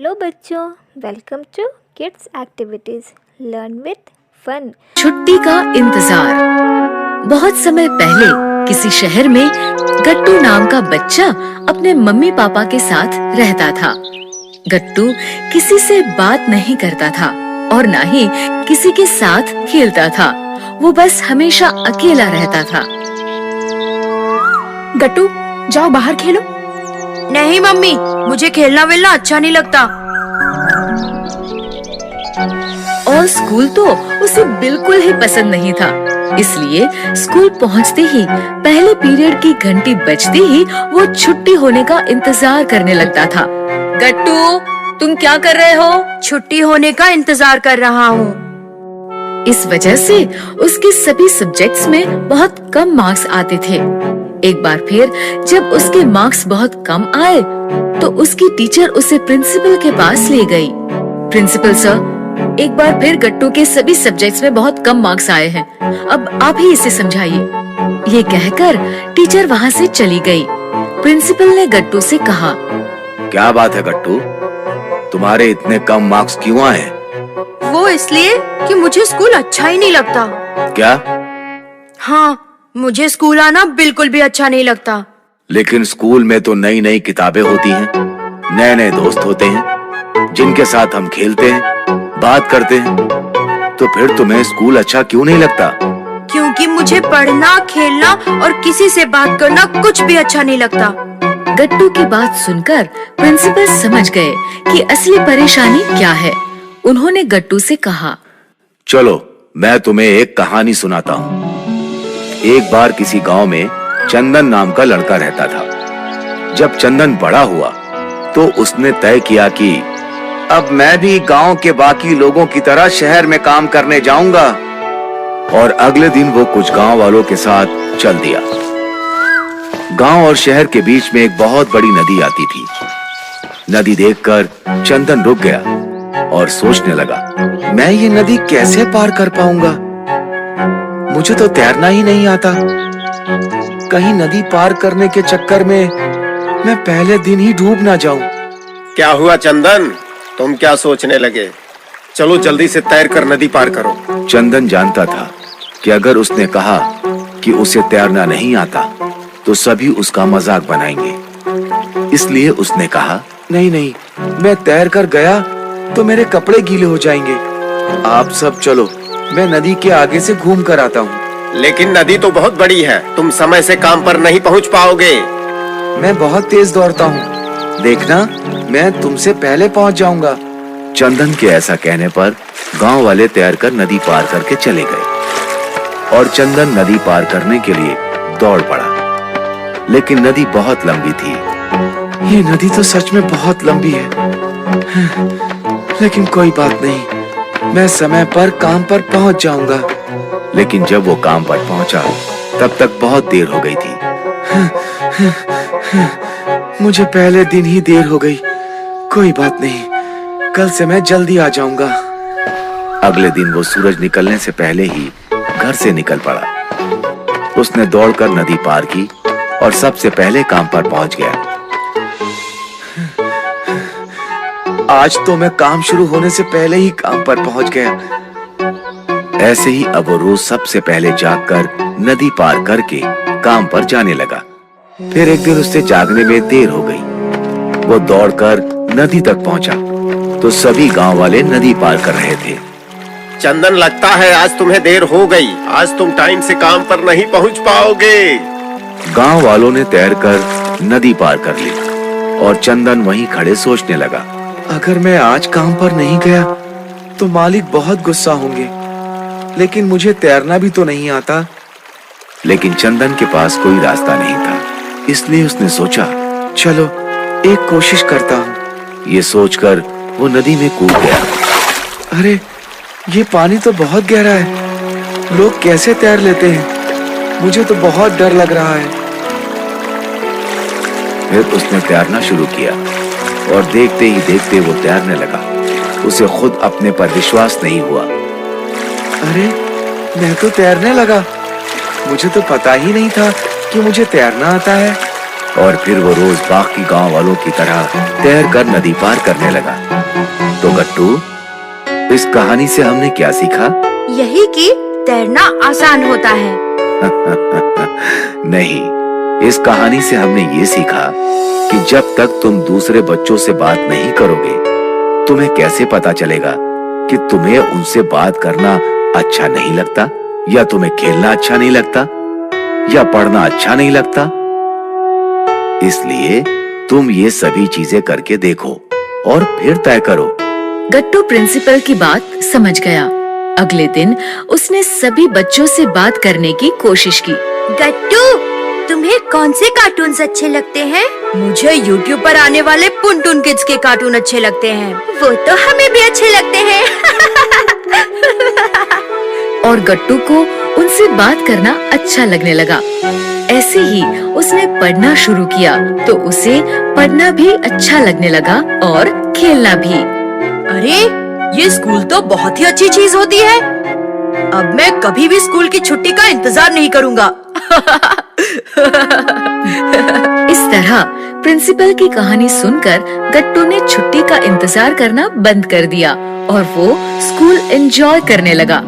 Hello बच्चों, welcome to kids activities learn with fun. छुट्टी का इंतजार। बहुत समय पहले किसी शहर में गट्टू नाम का बच्चा अपने मम्मी पापा के साथ रहता था। गट्टू किसी से बात नहीं करता था और ना ही किसी के साथ खेलता था। वो बस हमेशा अकेला रहता था। गट्टू, जाओ बाहर खेलो। नहीं मम्मी, मुझे खेलना वेलना अच्छा नहीं लगता। और स्कूल तो उसे बिल्कुल ही पसंद नहीं था। इसलिए स्कूल पहुंचते ही पहले पीरियड की घंटी बजते ही वो छुट्टी होने का इंतजार करने लगता था। गट्टू, तुम क्या कर रहे हो? छुट्टी होने का इंतजार कर रहा हूँ। इस वजह से उसके सभी सब्जेक्ट्स में बहुत कम मार्क्स आते थे। एक बार फिर जब उसके मार्क्स बहुत कम आए तो उसकी टीचर उसे प्रिंसिपल के पास ले गई। प्रिंसिपल सर, एक बार फिर गट्टू के सभी सब्जेक्ट्स में बहुत कम मार्क्स आए हैं। अब आप ही इसे समझाइए। ये कहकर टीचर वहाँ से चली गई। प्रिंसिपल ने गट्टू से कहा, क्या बात है गट्टू, तुम्हारे इतने कम मार्क्स क्यों आए? वो इसलिए कि मुझे स्कूल अच्छा ही नहीं लगता। क्या? हाँ, मुझे स्कूल आना बिल्कुल भी अच्छा नहीं लगता। लेकिन स्कूल में तो नई नई किताबें होती हैं, नए नए दोस्त होते हैं जिनके साथ हम खेलते हैं, बात करते हैं। तो फिर तुम्हें स्कूल अच्छा क्यों नहीं लगता? क्योंकि मुझे पढ़ना, खेलना और किसी से बात करना कुछ भी अच्छा नहीं लगता। गट्टू की बात सुनकर प्रिंसिपल समझ गए कि असली परेशानी क्या है। उन्होंने गट्टू से कहा, चलो मैं तुम्हें एक कहानी सुनाता हूँ। एक बार किसी गांव में चंदन नाम का लड़का रहता था। जब चंदन बड़ा हुआ तो उसने तय किया कि अब मैं भी गांव के बाकी लोगों की तरह शहर में काम करने जाऊंगा। और अगले दिन वो कुछ गांव वालों के साथ चल दिया। गांव और शहर के बीच में एक बहुत बड़ी नदी आती थी। नदी देखकर चंदन रुक गया और सोचने लगा, मैं ये नदी कैसे पार कर पाऊंगा? मुझे तो तैरना ही नहीं आता। कहीं नदी पार करने के चक्कर में मैं पहले दिन ही डूब ना जाऊं। क्या हुआ चंदन, तुम क्या सोचने लगे? चलो जल्दी से तैर कर नदी पार करो। चंदन जानता था कि अगर उसने कहा कि उसे तैरना नहीं आता तो सभी उसका मजाक बनाएंगे। इसलिए उसने कहा, नहीं नहीं, मैं तैर कर गया तो मेरे कपड़े गीले हो जाएंगे। आप सब चलो, मैं नदी के आगे से घूम कर आता हूँ। लेकिन नदी तो बहुत बड़ी है, तुम समय से काम पर नहीं पहुँच पाओगे। मैं बहुत तेज दौड़ता हूँ, देखना मैं तुमसे पहले पहुँच जाऊंगा। चंदन के ऐसा कहने पर गांव वाले तैरकर नदी पार करके चले गए और चंदन नदी पार करने के लिए दौड़ पड़ा। लेकिन नदी बहुत लंबी थी। ये नदी तो सच में बहुत लंबी है। लेकिन कोई बात नहीं, मैं समय पर काम पर पहुंच जाऊंगा। लेकिन जब वो काम पर पहुंचा तब तक बहुत देर हो गई थी। मुझे पहले दिन ही देर हो गई। कोई बात नहीं, कल से मैं जल्दी आ जाऊंगा। अगले दिन वो सूरज निकलने से पहले ही घर से निकल पड़ा। उसने दौड़कर नदी पार की और सबसे पहले काम पर पहुंच गया। आज तो मैं काम शुरू होने से पहले ही काम पर पहुंच गया। ऐसे ही अब वो रोज सबसे पहले जागकर नदी पार करके काम पर जाने लगा। फिर एक दिन उससे जागने में देर हो गई। वो दौड़कर नदी तक पहुंचा तो सभी गांव वाले नदी पार कर रहे थे। चंदन, लगता है आज तुम्हें देर हो गई। आज तुम टाइम से काम पर नहीं पहुँच पाओगे। गांव वालों ने तैरकर नदी पार कर ली और चंदन वहीं खड़े सोचने लगा, अगर मैं आज काम पर नहीं गया तो मालिक बहुत गुस्सा होंगे। लेकिन मुझे तैरना भी तो नहीं आता। लेकिन चंदन के पास कोई रास्ता नहीं था, इसलिए उसने सोचा, चलो एक कोशिश करता हूँ। ये सोचकर वो नदी में कूद गया। अरे, ये पानी तो बहुत गहरा है। लोग कैसे तैर लेते हैं? मुझे तो बहुत डर लग रहा है। फिर उसने तैरना शुरू किया और देखते ही देखते वो तैरने लगा। उसे खुद अपने पर विश्वास नहीं हुआ। अरे, मैं तो तैरने लगा। मुझे तो पता ही नहीं था कि मुझे तैरना आता है। और फिर वो रोज बाकी गांव वालों की तरह तैर कर नदी पार करने लगा। तो गट्टू, इस कहानी से हमने क्या सीखा? यही कि तैरना आसान होता है। नहीं, इस कहानी से हमने ये सीखा कि जब तक तुम दूसरे बच्चों से बात नहीं करोगे, तुम्हें कैसे पता चलेगा कि तुम्हें उनसे बात करना अच्छा नहीं लगता, या तुम्हें खेलना अच्छा नहीं लगता, या पढ़ना अच्छा नहीं लगता। इसलिए तुम ये सभी चीजें करके देखो और फिर तय करो। गट्टू प्रिंसिपल की बात समझ गया। अगले दिन उसने सभी बच्चों से बात करने की कोशिश की। गट्टू, तुम्हें कौन से कार्टून्स अच्छे लगते हैं? मुझे YouTube पर आने वाले पुनटुन किड्स के कार्टून अच्छे लगते हैं। वो तो हमें भी अच्छे लगते हैं। और गट्टू को उनसे बात करना अच्छा लगने लगा। ऐसे ही उसने पढ़ना शुरू किया तो उसे पढ़ना भी अच्छा लगने लगा और खेलना भी। अरे, ये स्कूल तो बहुत ही अच्छी चीज होती है। अब मैं कभी भी स्कूल की छुट्टी का इंतजार नहीं करूँगा। इस तरह प्रिंसिपल की कहानी सुनकर गट्टू ने छुट्टी का इंतजार करना बंद कर दिया और वो स्कूल एंजॉय करने लगा।